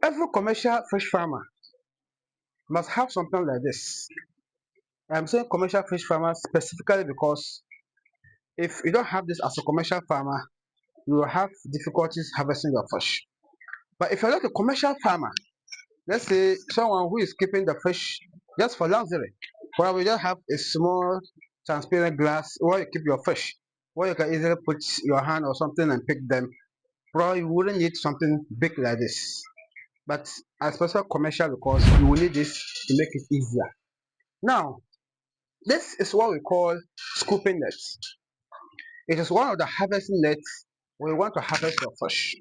Every commercial fish farmer must have something like this. I'm saying commercial fish farmers specifically because if you don't have this as a commercial farmer, you will have difficulties harvesting your fish. But if you're not a commercial farmer, let's say someone who is keeping the fish just for luxury, where we just have a small transparent glass where you keep your fish, where you can easily put your hand or something and pick them. Probably you wouldn't need something big like this. But as special commercial because you will need this to make it easier. Now, this is what we call scooping nets. It is one of the harvesting nets when you want to harvest your fish.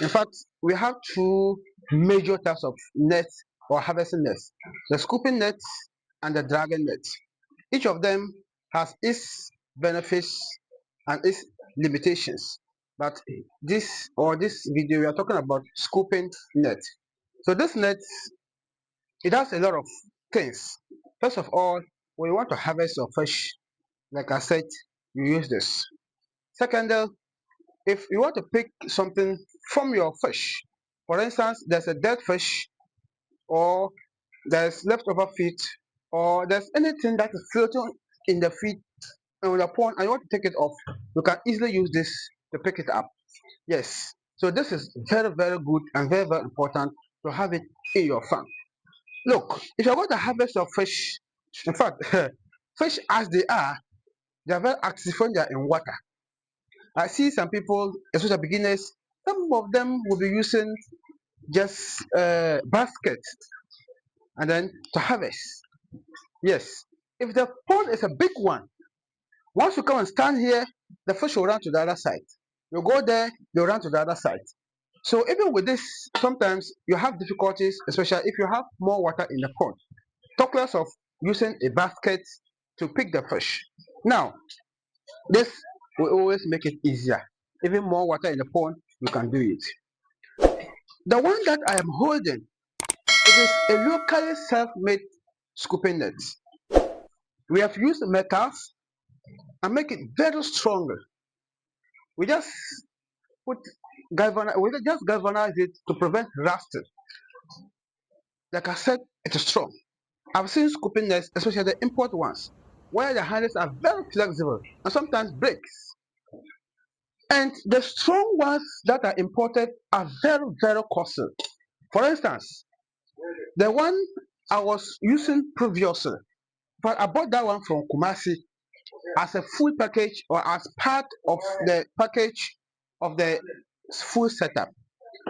In fact, we have two major types of nets or harvesting nets: the scooping net and the dragging net. Each of them has its benefits and its limitations. But this video we are talking about scooping net. So this net, it does a lot of things. First of all, when you want to harvest your fish, like I said, you use this. Second, if you want to pick something from your fish, for instance, there's a dead fish, or there's leftover feed, or there's anything that is floating in the feed and the pond, and you want to take it off, you can easily use this to pick it up. Yes. So this is very, very good and very, very important to have it in your farm. Look, if you're going to harvest your fish, in fact, fish as they are very active when they are in water. I see some people, especially beginners, some of them will be using just basket and then to harvest. Yes. If the pond is a big one, once you come and stand here, the fish will run to the other side. You go there, they'll run to the other side. So even with this, sometimes you have difficulties, especially if you have more water in the pond. Talk less of using a basket to pick the fish. Now, this will always make it easier. Even more water in the pond, you can do it. The one that I am holding, it is a locally self-made scooping net. We have used metals and make it very strong. We just put we just galvanize it to prevent rusting. Like I said, it is strong. I've seen scooping nets, especially the import ones, where the handles are very flexible and sometimes breaks. And the strong ones that are imported are very, very costly. For instance, the one I was using previously, but I bought that one from Kumasi as a full package or as part of the package of the full setup.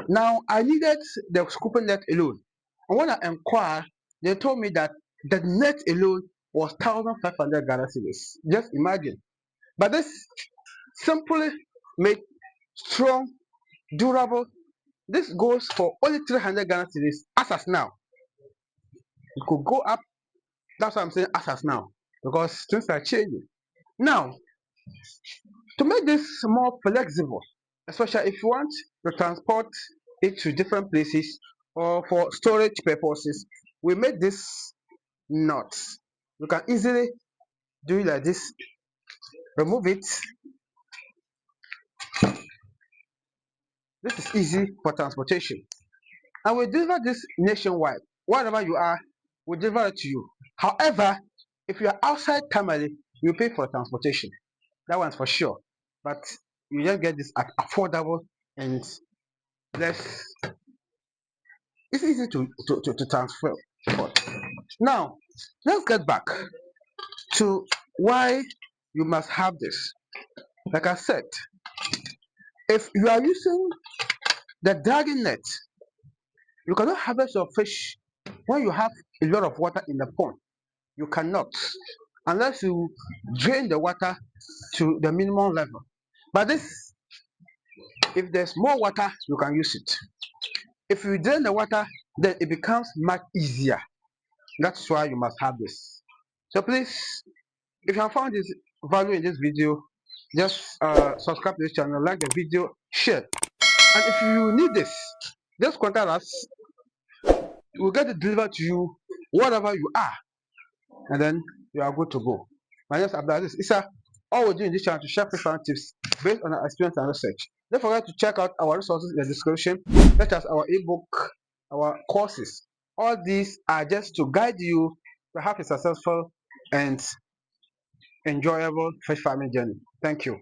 Now I needed the scooping net alone. And when I inquired, they told me that the net alone was 1,500 Ghana cedis. Just imagine. But this simply made strong, durable. This goes for only 300 Ghana cedis as now. It could go up. That's what I'm saying as now because things are changing. Now, to make this more flexible, especially if you want to transport it to different places or for storage purposes, we made this knot. You can easily do it like this, remove it. This is easy for transportation. And we deliver this nationwide. Wherever you are, we deliver it to you. However, if you are outside Tamale, you pay for transportation. That one's for sure. But you just get this at affordable and less. It's easy to transfer. Now, let's get back to why you must have this. Like I said, if you are using the dragging net, you cannot harvest your fish when you have a lot of water in the pond. You cannot, unless you drain the water to the minimum level. But this, if there's more water, you can use it. If you drain the water, then it becomes much easier. That's why you must have this. So please, if you have found this value in this video, just subscribe to this channel, like the video, share. And if you need this, just contact us. We'll get it delivered to you wherever you are, and then you are good to go. My name is Abdulaziz Issa. All we do in this channel to share preferred tips based on our experience and research. Don't forget to check out our resources in the description, such as our ebook, our courses. All these are just to guide you to have a successful and enjoyable fish farming journey. Thank you.